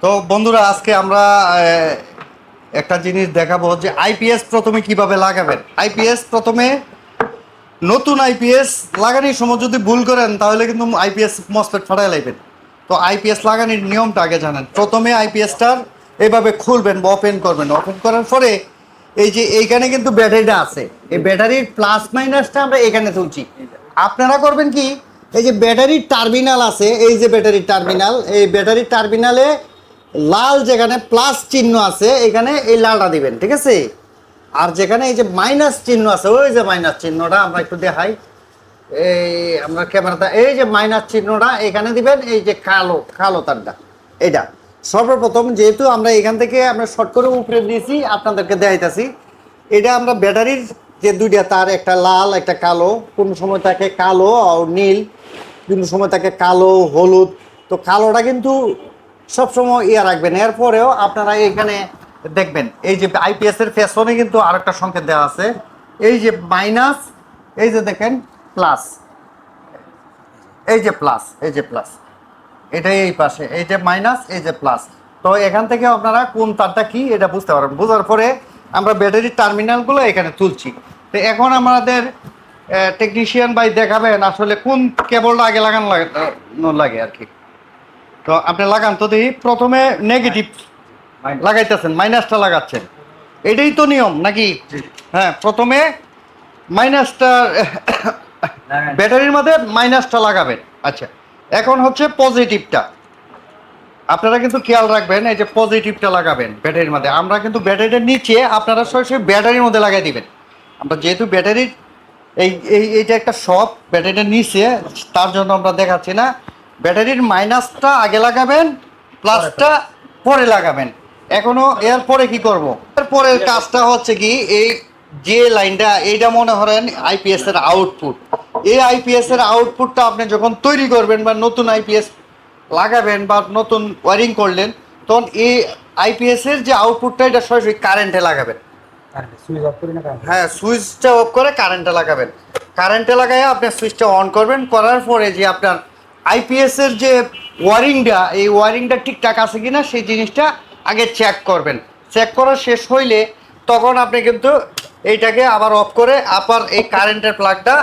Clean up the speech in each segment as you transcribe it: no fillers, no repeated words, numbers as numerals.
তো বন্ধুরা আজকে আমরা একটা জিনিস দেখাবো যে আইপিএস প্রথমে কিভাবে লাগাবেন। আইপিএস প্রথমে নতুন আইপিএস লাগানোর সময় যদি ভুল করেন তাহলে কিন্তু আইপিএস মসফেট ফাটাই লাগবেন। তো আইপিএস লাগানোর নিয়মটা আগে জানেন। প্রথমে আইপিএসটার এইভাবে খুলবেন বা ওপেন করবেন। ওপেন করার পরে এই যে এইখানে কিন্তু ব্যাটারিটা আছে, এই ব্যাটারির প্লাস মাইনাসটা আমরা এখানে তুলছি। আপনারা করবেন কি, এই যে ব্যাটারির টার্মিনাল আছে, এই যে ব্যাটারির টার্মিনাল, এই ব্যাটারির টার্মিনালে লাল যেখানে প্লাস চিহ্ন আছে এখানে এই লালটা দিবেন, ঠিক আছে। আর যেখানে এই যে মাইনাস চিহ্ন আছে, ওই যে মাইনাস চিহ্নটা আমরা একটু দেখাই, এই আমরা ক্যামেরাটা, এই যে মাইনাস চিহ্নটা এখানে দিবেন। এই যে কালো কালো তারটা এটা সর্বপ্রথম, যেহেতু আমরা এখান থেকে আমরা শর্ট করে উপরে দিয়েছি আপনাদেরকে দেখাইতেছি। এটা আমরা ব্যাটারির যে দুইটা তার, একটা লাল একটা কালো, কোন সময় থাকে কালো আর নীল, কোনো সময় থাকে কালো হলুদ। তো কালোটা কিন্তু সবসময় রাখবেন। এরপরেও আপনারা এখানে দেখবেন এই যে আইপিএস এর পেছনে কিন্তু আরেকটা সংকেত দেওয়া আছে, এই যে মাইনাস, এই যে দেখেন প্লাস, এই যে প্লাস, এই যে প্লাস, এটাই এই পাশে, এই যে মাইনাস, এই যে প্লাস। তো এখান থেকে আপনারা কোন তারটা কি এটা বুঝতে পারবেন। বোঝার পরে আমরা ব্যাটারির টার্মিনালগুলো এখানে তুলছি। তো এখন আমাদের টেকনিশিয়ান ভাই দেখাবেন আসলে কোন কেবলটা আগে লাগানো লাগে আর কি। তো আপনি লাগান তো দেখি। প্রথমে নেগেটিভ লাগাইতেছেন, মাইনাসটা লাগাচ্ছেন, এটাই তো নিয়ম নাকি? হ্যাঁ, প্রথমে মাইনাসটা ব্যাটারির মধ্যে মাইনাসটা লাগাবেন। আচ্ছা, এখন হচ্ছে পজিটিভটা। আপনারা কিন্তু খেয়াল রাখবেন, এই যে পজিটিভটা লাগাবেন ব্যাটারির মধ্যে। আমরা কিন্তু ব্যাটারিটার নিচে, আপনারা সরাসরি ব্যাটারির মধ্যে লাগাই দিবেন। আমরা যেহেতু ব্যাটারির এইটা একটা শপ, ব্যাটারিটার নিচে, তার জন্য আমরা দেখাচ্ছি না। ব্যাটারির মাইনাসটা আগে লাগাবেন, প্লাসটা পরে লাগাবেন। এখনো এরপরে কি করব, এরপরের কাজটা হচ্ছে কি, এই যে লাইনটা, এইটা মনে করেন আইপিএস এর আউটপুট। এই আইপিএস এর আউটপুটটা আপনি যখন তৈরি করবেন বা নতুন আইপিএস লাগাবেন বা নতুন ওয়ারিং করলেন, তখন এই আইপিএস এর যে আউটপুটটা এটা সরাসরি কারেন্টে লাগাবেন। হ্যাঁ, সুইচটা অফ করে কারেন্টে লাগাবেন। কারেন্টে লাগাই আপনি সুইচটা অন করবেন। করার পরে যে আপনার আইপিএস এর যে ওয়ারিংটা, এই ওয়ারিংটা ঠিকঠাক আছে কিনা সেই জিনিসটা আগে চেক করবেন। চেক করা শেষ হইলে তখন আপনি কিন্তু এইটাকে আবার অফ করে আবার এই কারেন্টের প্লাগটা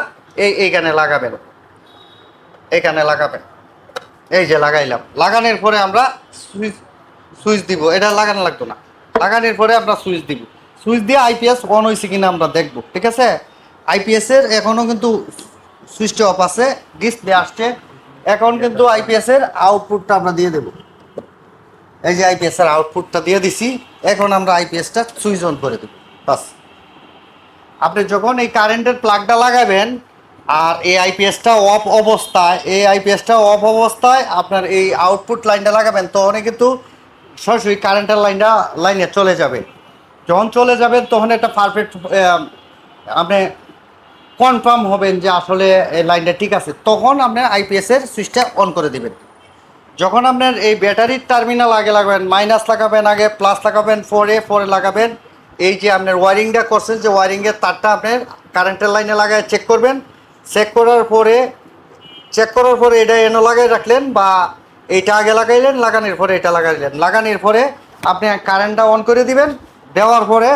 এইখানে লাগাবেন, এখানে লাগাবেন। এই যে লাগাইলাম, লাগানোর পরে আমরা সুইচ সুইচ দিব। এটা লাগানো লাগতো না, লাগানোর পরে আমরা সুইচ দিব। সুইচ দিয়ে আইপিএস অন হয়েছে কিনা আমরা দেখব, ঠিক আছে। আইপিএস এর এখনো কিন্তু সুইচটা অফ আছে, ডিসপ্লে আসছে। এখন কিন্তু আইপিএস এর আউটপুটটা আমরা দিয়ে দেব। এই যে আইপিএস এর আউটপুটটা দিয়ে দিছি। এখন আমরা আইপিএসটা সুইচ অন করে দেব, বাস। আপনি যখন এই কারেন্টের প্লাগটা লাগাবেন আর এই আইপিএসটা অফ অবস্থায়, এই আইপিএসটা অফ অবস্থায় আপনার এই আউটপুট লাইনটা লাগাবেন, তখন কিন্তু সরাসরি কারেন্টের লাইনে চলে যাবে। যখন চলে যাবেন তখন একটা পারফেক্ট আপনি কনফার্ম হবেন যে আসলে এই লাইনটা ঠিক আছে। তখন আপনার আইপিএসের সুইচটা অন করে দিবেন। যখন আপনার এই ব্যাটারির টার্মিনাল আগে লাগাবেন, মাইনাস লাগাবেন আগে, প্লাস লাগাবেন পরে লাগাবেন। এই যে আপনার ওয়ারিংটা করছেন, যে ওয়ারিংয়ের তারটা আপনার কারেন্টের লাইনে লাগায় চেক করবেন। চেক করার পরে এটা এনে লাগাই রাখলেন, বা এইটা আগে লাগাইলেন, লাগানোর পরে এটা লাগাইলেন। লাগানোর পরে আপনি কারেন্টটা অন করে দিবেন। দেওয়ার পরে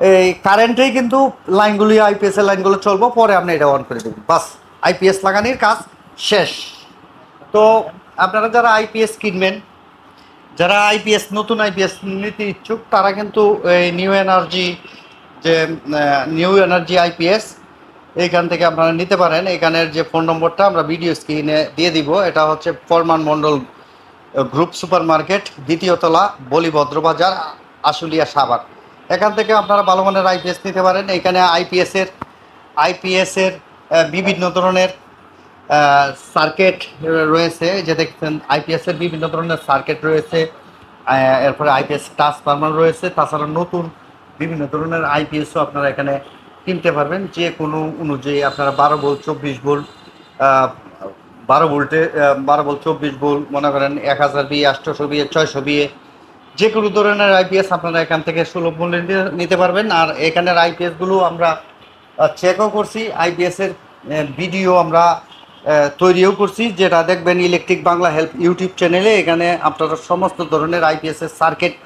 এই কারেন্টেই কিন্তু লাইনগুলি, আইপিএস এর লাইনগুলো চলবো, পরে আপনি এটা অন করে দেবেন, বাস। আইপিএস লাগানোর কাজ শেষ। তো আপনারা যারা আইপিএস কিনবেন, যারা আইপিএস নতুন আইপিএস নিতে ইচ্ছুক, তারা কিন্তু এই নিউ এনার্জি আইপিএস এইখান থেকে আপনারা নিতে পারেন। এখানের যে ফোন নম্বরটা আমরা ভিডিও স্ক্রিনে দিয়ে দিব, এটা হচ্ছে ফরমান মণ্ডল গ্রুপ সুপার মার্কেট, দ্বিতীয় তলা, বলিভদ্র বাজার, আশুলিয়া, সাভার। এখান থেকে আপনারা ভালো মানের আইপিএস নিতে পারেন। এখানে আইপিএসের বিভিন্ন ধরনের সার্কিট রয়েছে, যে দেখছেন আইপিএসের বিভিন্ন ধরনের সার্কিট রয়েছে। এরপরে আইপিএস ট্রান্সফরমার রয়েছে। তাছাড়া নতুন বিভিন্ন ধরনের আইপিএসও আপনারা এখানে কিনতে পারবেন। যে কোনো অনুযায়ী আপনারা 12 ভোল্ট, 24 ভোল্ট, 12 ভোল্ট 24 ভোল্ট, মনে করেন 1000 বিয়ে, 800 বিয়ে, 600 বিয়ে, যে কোনো ধরনের আইপিএস আপনারা এখান থেকে সুলভ মূল্যে নিতে পারবেন। আর এখানের আইপিএসগুলো আমরা চেকও করছি, আইপিএসের ভিডিও আমরা তৈরিও করছি, যেটা দেখবেন ইলেকট্রিক বাংলা হেল্প ইউটিউব চ্যানেলে। এখানে আপনারা সমস্ত ধরনের আইপিএস এর সার্কিটের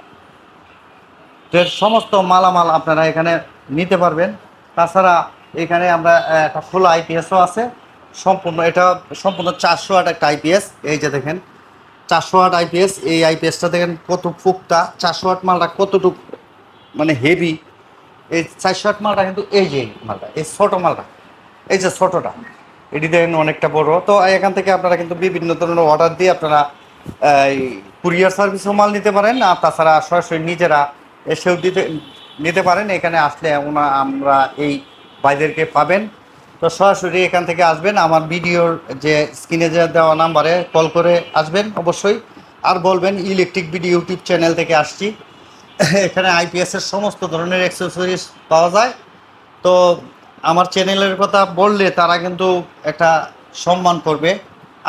সমস্ত মালামাল আপনারা এখানে নিতে পারবেন। তাছাড়া এখানে আমরা একটা ফুল আইপিএসও আছে, এটা সম্পূর্ণ 400 ওয়াট একটা আইপিএস। এই যে দেখেন 400 ওয়াট আইপিএস, এই আইপিএসটা দেখেন কত ফুকটা, 400 ওয়াট মালটা কতটুকু মানে হেভি। এই 400 ওয়াট মালটা কিন্তু এই যে মালটা, এই ছোটো মালটা, এই যে ছোটোটা, এটি দেখেন অনেকটা বড়। তো এখান থেকে আপনারা কিন্তু বিভিন্ন ধরনের অর্ডার দিয়ে আপনারা এই কুরিয়ার সার্ভিসও মাল নিতে পারেন, আর তাছাড়া সরাসরি নিজেরা এসেও নিতে পারেন। এখানে আসলে আমরা এই ভাইদেরকে পাবেন। তো সরাসরি এখান থেকে আসবেন, আমার ভিডিওর যে স্ক্রিনে যে দেওয়া নাম্বারে কল করে আসবেন অবশ্যই, আর বলবেন ইলেকট্রিক ভিডিও ইউটিউব চ্যানেল থেকে আসছি। এখানে আইপিএসের সমস্ত ধরনের অ্যাক্সেসরিজ পাওয়া যায়। তো আমার চ্যানেলের কথা বললে তারা কিন্তু একটা সম্মান করবে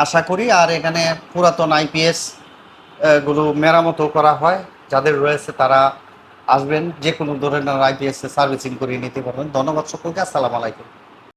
আশা করি। আর এখানে পুরাতন আইপিএস গুলো মেরামতও করা হয়, যাদের রয়েছে তারা আসবেন, যে কোনো ধরনের আইপিএস সার্ভিসিং করিয়ে নিতে পারবেন। ধন্যবাদ সকলকে, আসসালামু আলাইকুম।